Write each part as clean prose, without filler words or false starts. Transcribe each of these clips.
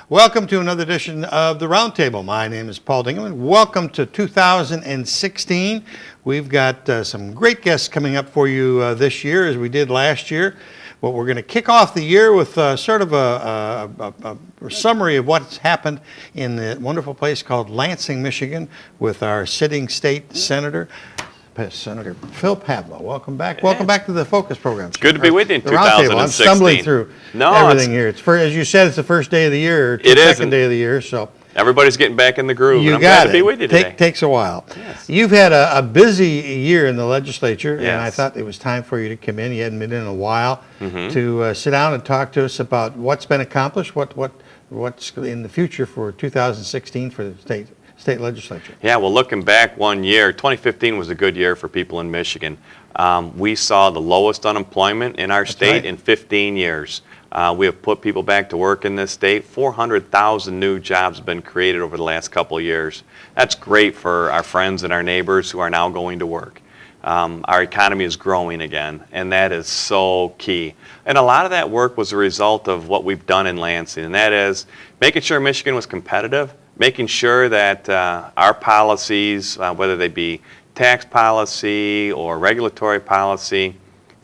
Welcome to another edition of the Roundtable. My name is Paul Dingelman. Welcome to 2016. We've got some great guests coming up for you this year, as we did last year. Well, we're going to kick off the year with sort of a summary of what's happened in the wonderful place called Lansing, Michigan, with our sitting state senator, Senator Phil Pavlov. Welcome back. Welcome back to the Focus program. It's good to be with you in 2016. I'm stumbling through everything here. It's as you said, it's the first day of the year, or second day of the year, so everybody's getting back in the groove. You I'm got glad to be with you today. Takes a while. Yes. You've had a busy year in the legislature, Yes. and I thought it was time for you to come in. You hadn't been in a while to sit down and talk to us about what's been accomplished, what's in the future for 2016 for the state legislature. Yeah, well, looking back 1 year, 2015 was a good year for people in Michigan. We saw the lowest unemployment in our state in 15 years. We have put people back to work in this state. 400,000 new jobs have been created over the last couple of years. That's great for our friends and our neighbors who are now going to work. Our economy is growing again, and that is so key. And a lot of that work was a result of what we've done in Lansing, and that is making sure Michigan was competitive, making sure that our policies, whether they be tax policy or regulatory policy,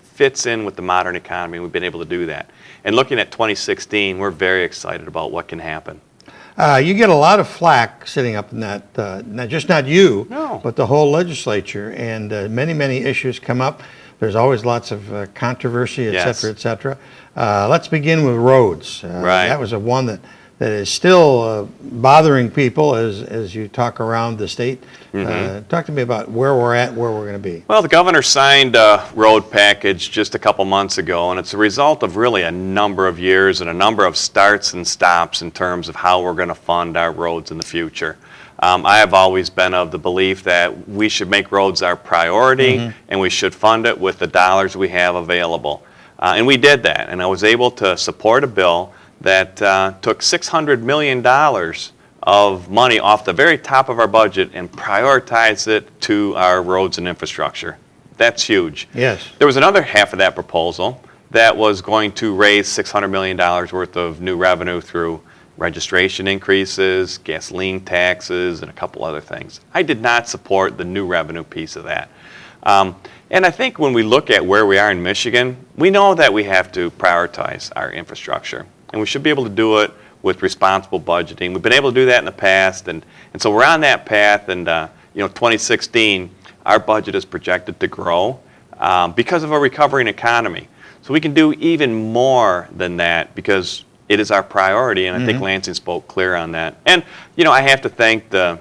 fits in with the modern economy. We've been able to do that. And looking at 2016, we're very excited about what can happen. You get a lot of flack sitting up in that, not you, No. but the whole legislature, and many issues come up. There's always lots of controversy, et Yes. cetera, et cetera. Let's begin with roads. Right. That was one that is still bothering people as you talk around the state. Talk to me about where we're at, where we're going to be. Well, the governor signed a road package just a couple months ago, and it's a result of really a number of years and a number of starts and stops in terms of how we're going to fund our roads in the future. I have always been of the belief that we should make roads our priority, and we should fund it with the dollars we have available. And we did that, and I was able to support a bill that took $600 million of money off the very top of our budget and prioritized it to our roads and infrastructure. That's huge. Yes. There was another half of that proposal that was going to raise $600 million worth of new revenue through registration increases, gasoline taxes, and a couple other things. I did not support the new revenue piece of that. And I think when we look at where we are in Michigan, we know that we have to prioritize our infrastructure. And we should be able to do it with responsible budgeting. We've been able to do that in the past, and so we're on that path. And 2016, our budget is projected to grow because of a recovering economy. So we can do even more than that because it is our priority, and I think Lansing spoke clear on that. And I have to thank the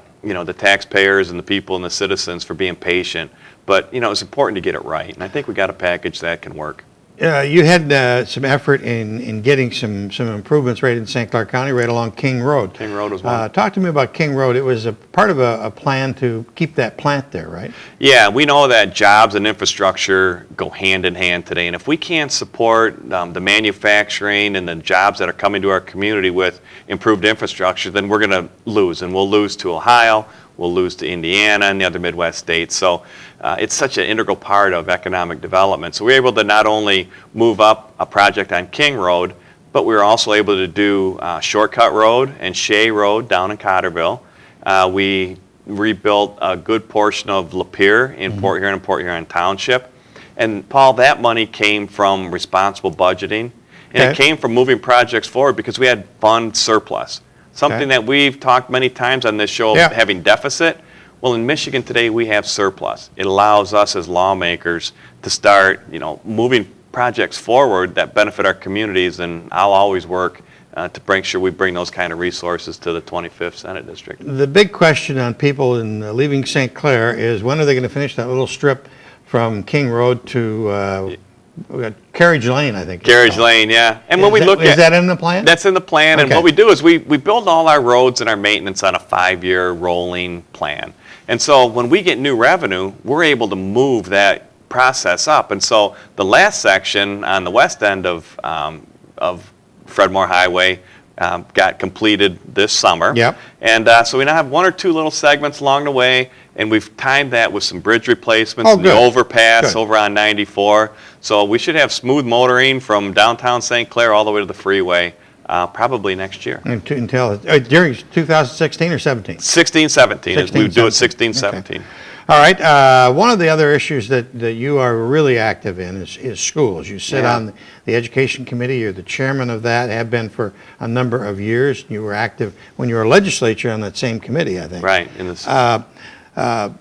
taxpayers and the people and the citizens for being patient. But it's important to get it right, and I think we got a package that can work. You had some effort in getting some improvements right in St. Clair County, right along King Road. King Road was one. Talk to me about King Road. It was a part of a plan to keep that plant there, right? Yeah, we know that jobs and infrastructure go hand in hand today, and if we can't support the manufacturing and the jobs that are coming to our community with improved infrastructure, then we're going to lose, and we'll lose to Ohio. We'll lose to Indiana and the other Midwest states. So it's such an integral part of economic development. So we're able to not only move up a project on King Road, but we were also able to do Shortcut Road and Shea Road down in Cotterville. We rebuilt a good portion of Lapeer in Port Huron and Port Huron Township. And Paul, that money came from responsible budgeting. And it came from moving projects forward because we had fund surplus. Something that we've talked many times on this show, having deficit. Well, in Michigan today, we have surplus. It allows us as lawmakers to start, moving projects forward that benefit our communities, and I'll always work to make sure we bring those kind of resources to the 25th Senate District. The big question on people in leaving St. Clair is when are they going to finish that little strip from King Road to Carriage Lane, I think. Carriage Lane, yeah. And when we look at... Is that in the plan? That's in the plan, and what we do is we build all our roads and our maintenance on a 5-year rolling plan. And so when we get new revenue, we're able to move that process up. And so the last section on the west end of Fred Moore Highway got completed this summer. Yep. And so we now have 1 or 2 little segments along the way, and we've timed that with some bridge replacements and the overpass over on 94. So we should have smooth motoring from downtown St. Clair all the way to the freeway probably next year. Until during 2016 or 17? 16, 17. 16, We do it 17. 16, 17. All right. One of the other issues that you are really active in is schools. You sit Yeah. on the education committee. You're the chairman of that, have been for a number of years. You were active when you were legislature on that same committee, I think. Right. In this.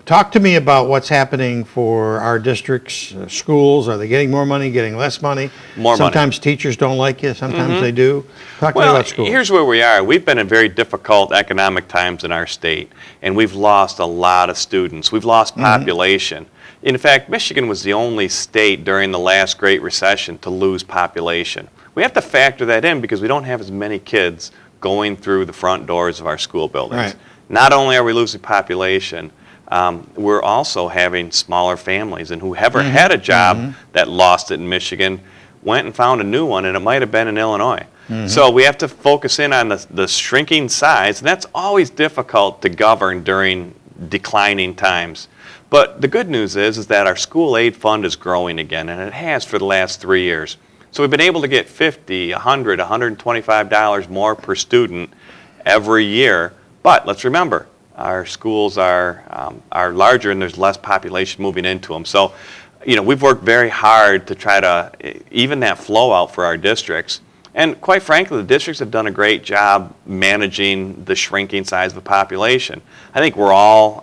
Talk to me about what's happening for our districts, schools. Are they getting more money, getting less money? More money. Sometimes teachers don't like you, sometimes they do. Talk to me Well, about schools. here's where we are. We've been in very difficult economic times in our state, and we've lost a lot of students. We've lost population. In fact, Michigan was the only state during the last Great Recession to lose population. We have to factor that in because we don't have as many kids going through the front doors of our school buildings. Right. Not only are we losing population, we're also having smaller families, and whoever had a job that lost it in Michigan went and found a new one, and it might have been in Illinois. So we have to focus in on the shrinking size, and that's always difficult to govern during declining times. But the good news is that our school aid fund is growing again, and it has for the last 3 years. So we've been able to get $50, $100, $125 more per student every year. But let's remember, our schools are larger and there's less population moving into them. So, we've worked very hard to try to even that flow out for our districts. And quite frankly, the districts have done a great job managing the shrinking size of the population. I think we're all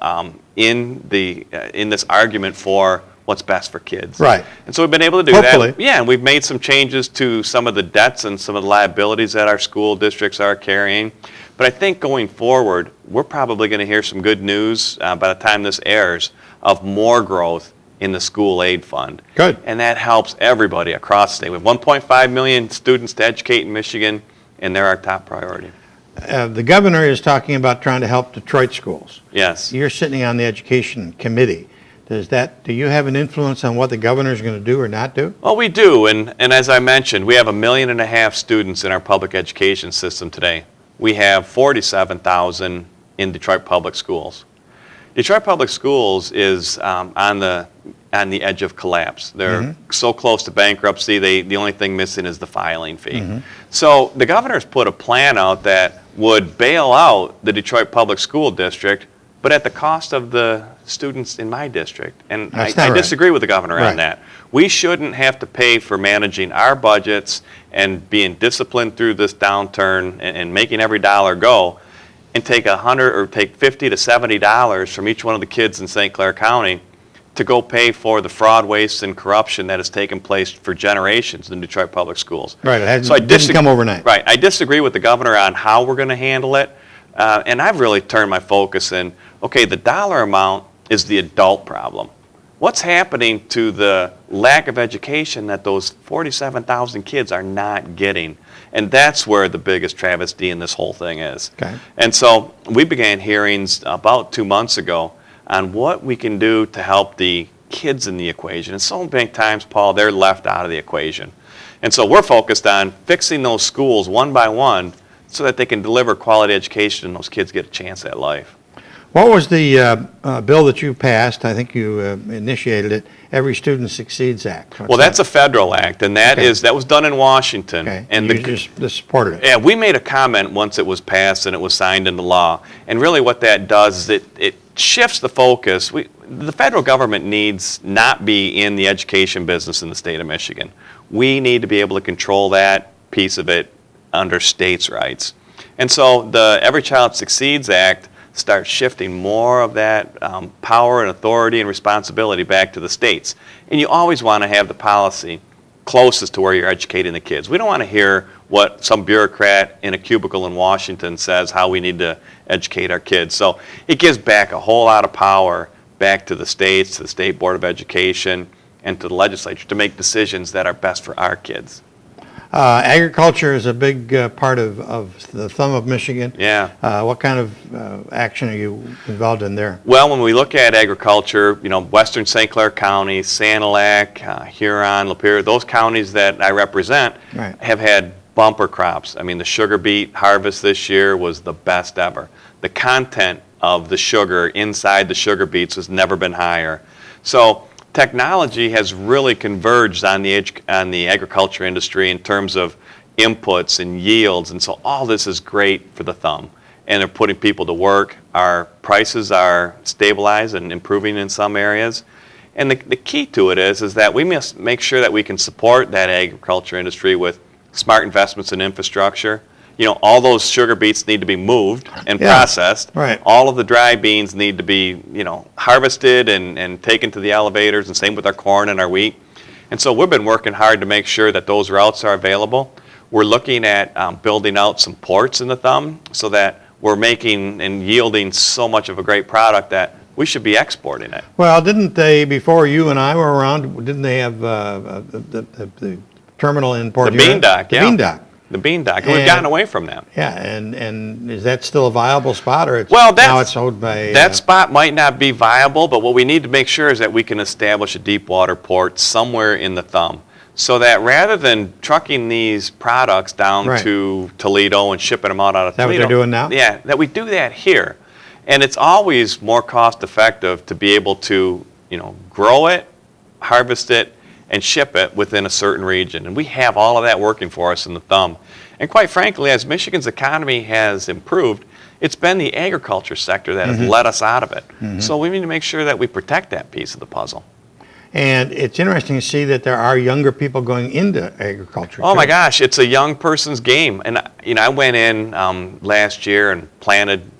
in this argument for what's best for kids. Right. And so we've been able to do Hopefully. that. Yeah, and we've made some changes to some of the debts and some of the liabilities that our school districts are carrying. But I think going forward, we're probably going to hear some good news by the time this airs of more growth in the school aid fund. Good. And that helps everybody across the state. We have 1.5 million students to educate in Michigan, and they're our top priority. The governor is talking about trying to help Detroit schools. Yes. You're sitting on the education committee. Do you have an influence on what the governor is going to do or not do? Well, we do, and as I mentioned, we have 1.5 million students in our public education system today. We have 47,000 in Detroit Public Schools. Detroit Public Schools is on the edge of collapse. They're so close to bankruptcy, the only thing missing is the filing fee. So the governor's put a plan out that would bail out the Detroit Public School District, but at the cost of the students in my district. And I disagree with the governor on that. We shouldn't have to pay for managing our budgets and being disciplined through this downturn and making every dollar go, and take $100 or take $50 to $70 from each one of the kids in St. Clair County to go pay for the fraud, waste, and corruption that has taken place for generations in Detroit Public Schools. Right, it didn't come overnight. Right, I disagree with the governor on how we're going to handle it, and I've really turned my focus in, okay, the dollar amount is the adult problem. What's happening to the lack of education that those 47,000 kids are not getting? And that's where the biggest travesty in this whole thing is. Okay. And so we began hearings about 2 months ago on what we can do to help the kids in the equation. And so many times, Paul, they're left out of the equation. And so we're focused on fixing those schools one by one so that they can deliver quality education and those kids get a chance at life. What was the bill that you passed? I think you initiated it, Every Student Succeeds Act. Well, that's a federal act, and that was done in Washington. Okay. And you just supported it. Yeah, we made a comment once it was passed and it was signed into law. And really what that does is it shifts the focus. The federal government needs not be in the education business in the state of Michigan. We need to be able to control that piece of it under states' rights. And so the Every Child Succeeds Act start shifting more of that power and authority and responsibility back to the states. And you always want to have the policy closest to where you're educating the kids. We don't want to hear what some bureaucrat in a cubicle in Washington says how we need to educate our kids. So it gives back a whole lot of power back to the states, to the State Board of Education, and to the legislature to make decisions that are best for our kids. Agriculture is a big part of the thumb of Michigan. Yeah. What kind of action are you involved in there? Well, when we look at agriculture, western St. Clair County, Sanilac, Huron, Lapeer, those counties that I represent have had bumper crops. I mean, the sugar beet harvest this year was the best ever. The content of the sugar inside the sugar beets has never been higher. So technology has really converged on the agriculture industry in terms of inputs and yields, and so all this is great for the thumb. And they're putting people to work. Our prices are stabilized and improving in some areas. And the key to it is that we must make sure that we can support that agriculture industry with smart investments in infrastructure. You know, all those sugar beets need to be moved and processed. Right. All of the dry beans need to be, you know, harvested and taken to the elevators, and same with our corn and our wheat. And so we've been working hard to make sure that those routes are available. We're looking at building out some ports in the thumb so that we're making and yielding so much of a great product that we should be exporting it. Well, didn't they, before you and I were around, didn't they have the terminal in Port The bean dock, yeah. The bean dock. The bean dock. And we've gotten away from that. Yeah, and is that still a viable spot, or now it's owned by... That spot might not be viable, but what we need to make sure is that we can establish a deep water port somewhere in the thumb, so that rather than trucking these products down to Toledo and shipping them out of Toledo... Is that what they're doing now? Yeah, that we do that here. And it's always more cost effective to be able to, you know, grow it, harvest it, and ship it within a certain region. And we have all of that working for us in the thumb. And quite frankly, as Michigan's economy has improved, it's been the agriculture sector that has led us out of it. So we need to make sure that we protect that piece of the puzzle. And it's interesting to see that there are younger people going into agriculture. Oh my gosh, it's a young person's game. And you know, I went in last year and planted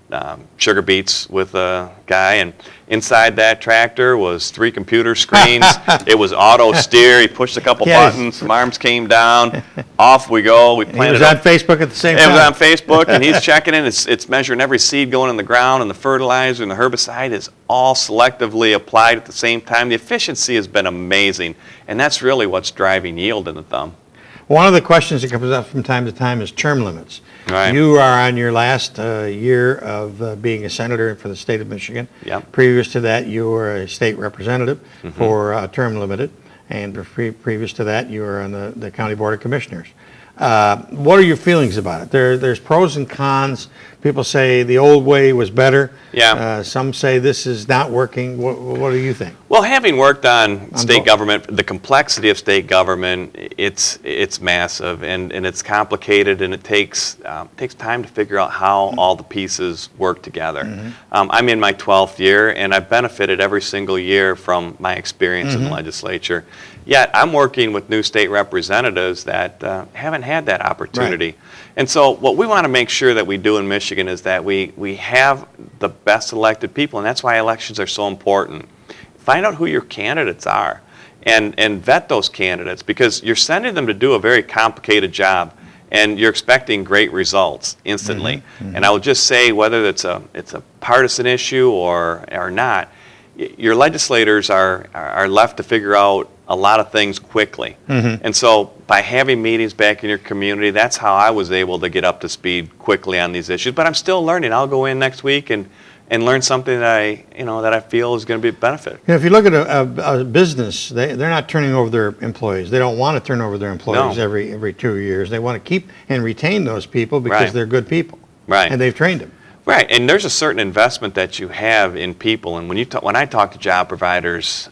sugar beets with a guy, and inside that tractor was 3 computer screens. It was auto steer. He pushed a couple buttons, some arms came down, off we go. We planted. He was on Facebook at the same time. It was on Facebook, and he's checking in. It's measuring every seed going in the ground, and the fertilizer and the herbicide is all selectively applied at the same time. The efficiency has been amazing, and that's really what's driving yield in the thumb. One of the questions that comes up from time to time is term limits. Right. You are on your last year of being a senator for the state of Michigan. Yep. Previous to that, you were a state representative for term limited, and previous to that, you were on the County Board of Commissioners. What are your feelings about it? There's pros and cons. People say the old way was better. Yeah. Some say this is not working. What do you think? Well, having worked on state government, the complexity of state government, it's massive and it's complicated, and it takes time to figure out how all the pieces work together. I'm in my 12th year, and I've benefited every single year from my experience in the legislature. Yet I'm working with new state representatives that haven't had that opportunity. Right. And so what we want to make sure that we do in Michigan is that we have the best elected people, and that's why elections are so important. Find out who your candidates are and vet those candidates, because you're sending them to do a very complicated job, and you're expecting great results instantly. And I will just say, whether it's a partisan issue or not, your legislators are left to figure out a lot of things quickly. And so by having meetings back in your community, that's how I was able to get up to speed quickly on these issues. But I'm still learning. I'll go in next week and learn something that I feel is going to be a benefit. You know, if you look at a business, they're not turning over their employees. They don't want to turn over their employees every 2 years. They want to keep and retain those people because they're good people. Right. And they've trained them. Right, and there's a certain investment that you have in people, and when I talk to job providers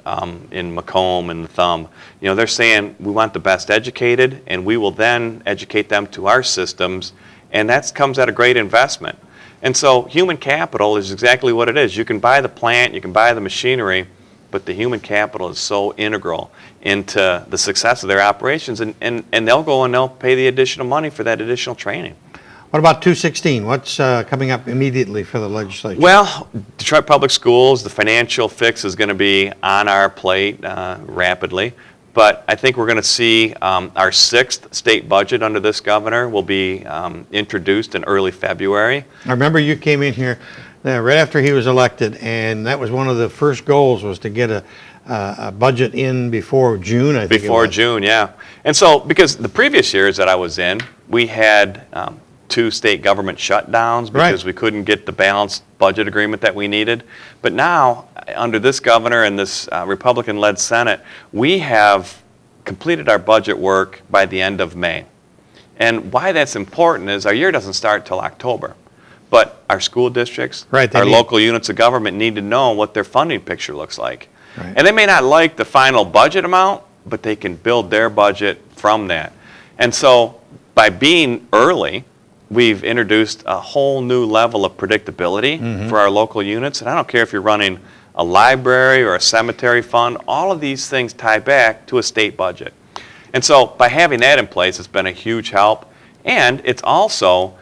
in Macomb and the Thumb, you know, they're saying we want the best educated, and we will then educate them to our systems, and that comes at a great investment. And so human capital is exactly what it is. You can buy the plant, you can buy the machinery, but the human capital is so integral into the success of their operations, and they'll go and they'll pay the additional money for that additional training. What about 216? What's coming up immediately for the legislature? Well, Detroit Public Schools, the financial fix is going to be on our plate rapidly. But I think we're going to see our 6th state budget under this governor will be introduced in early February. I remember you came in here right after he was elected, and that was one of the first goals, was to get a budget in before June, I think. Before June, yeah. And so, because the previous years that I was in, we had 2 state government shutdowns because we couldn't get the balanced budget agreement that we needed. But now, under this governor and this Republican-led Senate, we have completed our budget work by the end of May. And why that's important is our year doesn't start till October. But our school districts, our local units of government need to know what their funding picture looks like. Right. And they may not like the final budget amount, but they can build their budget from that. And so by being early, we've introduced a whole new level of predictability for our local units. And I don't care if you're running a library or a cemetery fund, all of these things tie back to a state budget. And so by having that in place, it's been a huge help. And it's also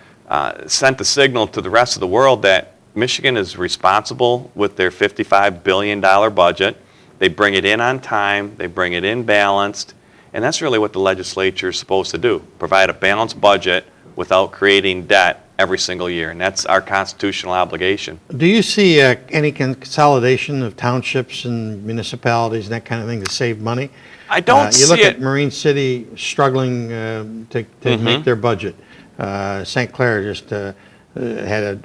sent the signal to the rest of the world that Michigan is responsible with their $55 billion budget. They bring it in on time, they bring it in balanced, and that's really what the legislature is supposed to do, provide a balanced budget without creating debt every single year, and that's our constitutional obligation. Do you see any consolidation of townships and municipalities and that kind of thing to save money? I don't see it. You look at Marine City struggling to make their budget. St. Clair just had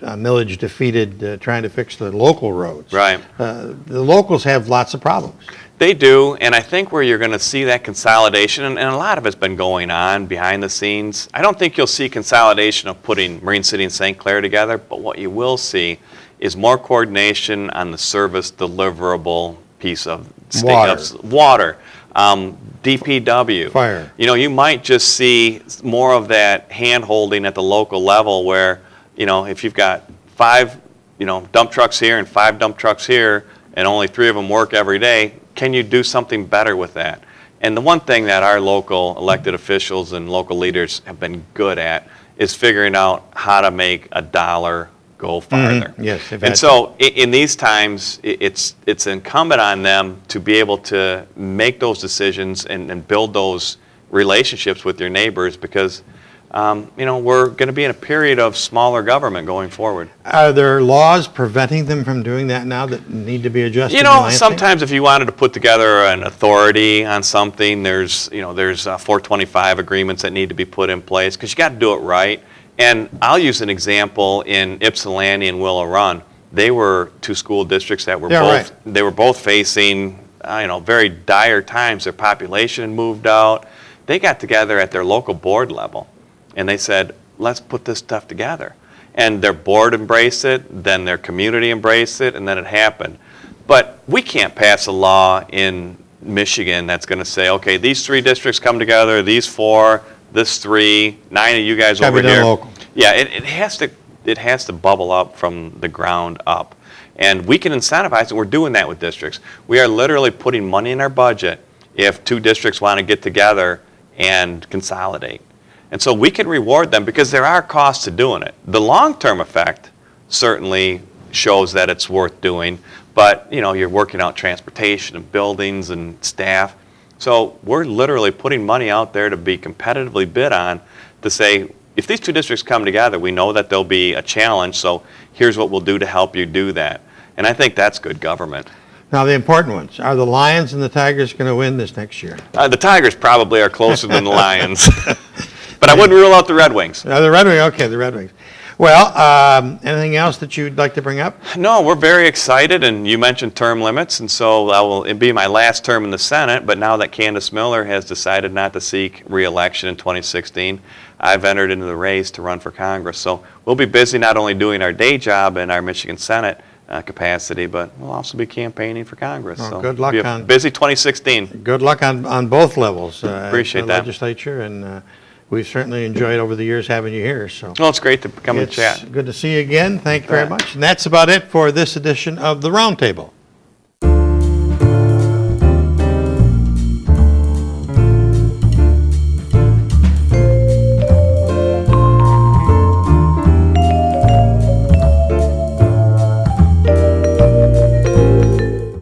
a millage defeated trying to fix the local roads. Right. The locals have lots of problems. They do, and I think where you're going to see that consolidation, and a lot of it's been going on behind the scenes, I don't think you'll see consolidation of putting Marine City and St. Clair together, but what you will see is more coordination on the service deliverable piece of water, DPW. Fire. You know, you might just see more of that hand-holding at the local level where, you know, if you've got 5, dump trucks here and 5 dump trucks here, and only 3 of them work every day, can you do something better with that? And the one thing that our local elected officials and local leaders have been good at is figuring out how to make a dollar go farther. Yes. And so in these times, it's incumbent on them to be able to make those decisions and build those relationships with your neighbors because we're going to be in a period of smaller government going forward. Are there laws preventing them from doing that now that need to be adjusted? Sometimes if you wanted to put together an authority on something, there's 425 agreements that need to be put in place because you got to do it right. And I'll use an example in Ypsilanti and Willow Run. They were 2 school districts that were they were both facing very dire times. Their population had moved out. They got together at their local board level. And they said, let's put this stuff together. And their board embraced it, then their community embraced it, and then it happened. But we can't pass a law in Michigan that's going to say, okay, these 3 districts come together, these 4, this 3, 9 of you guys over here. Local. Yeah, it has to bubble up from the ground up. And we can incentivize it. We're doing that with districts. We are literally putting money in our budget if 2 districts want to get together and consolidate. And so we can reward them because there are costs to doing it. The long-term effect certainly shows that it's worth doing, but you're working out transportation and buildings and staff. So we're literally putting money out there to be competitively bid on to say, if these 2 districts come together, we know that there'll be a challenge, so here's what we'll do to help you do that. And I think that's good government. Now, the important ones. Are the Lions and the Tigers going to win this next year? The Tigers probably are closer than the Lions. But I wouldn't rule out the Red Wings. The Red Wings, okay, the Red Wings. Well, anything else that you'd like to bring up? No, we're very excited, and you mentioned term limits, and so it'll be my last term in the Senate, but now that Candace Miller has decided not to seek re-election in 2016, I've entered into the race to run for Congress. So we'll be busy not only doing our day job in our Michigan Senate capacity, but we'll also be campaigning for Congress. Well, so good luck on busy 2016. Good luck on both levels. Appreciate that. Legislature, and we've certainly enjoyed over the years having you here. So well, it's great to come and chat. Good to see you again. Thank you very much. And that's about it for this edition of the Roundtable.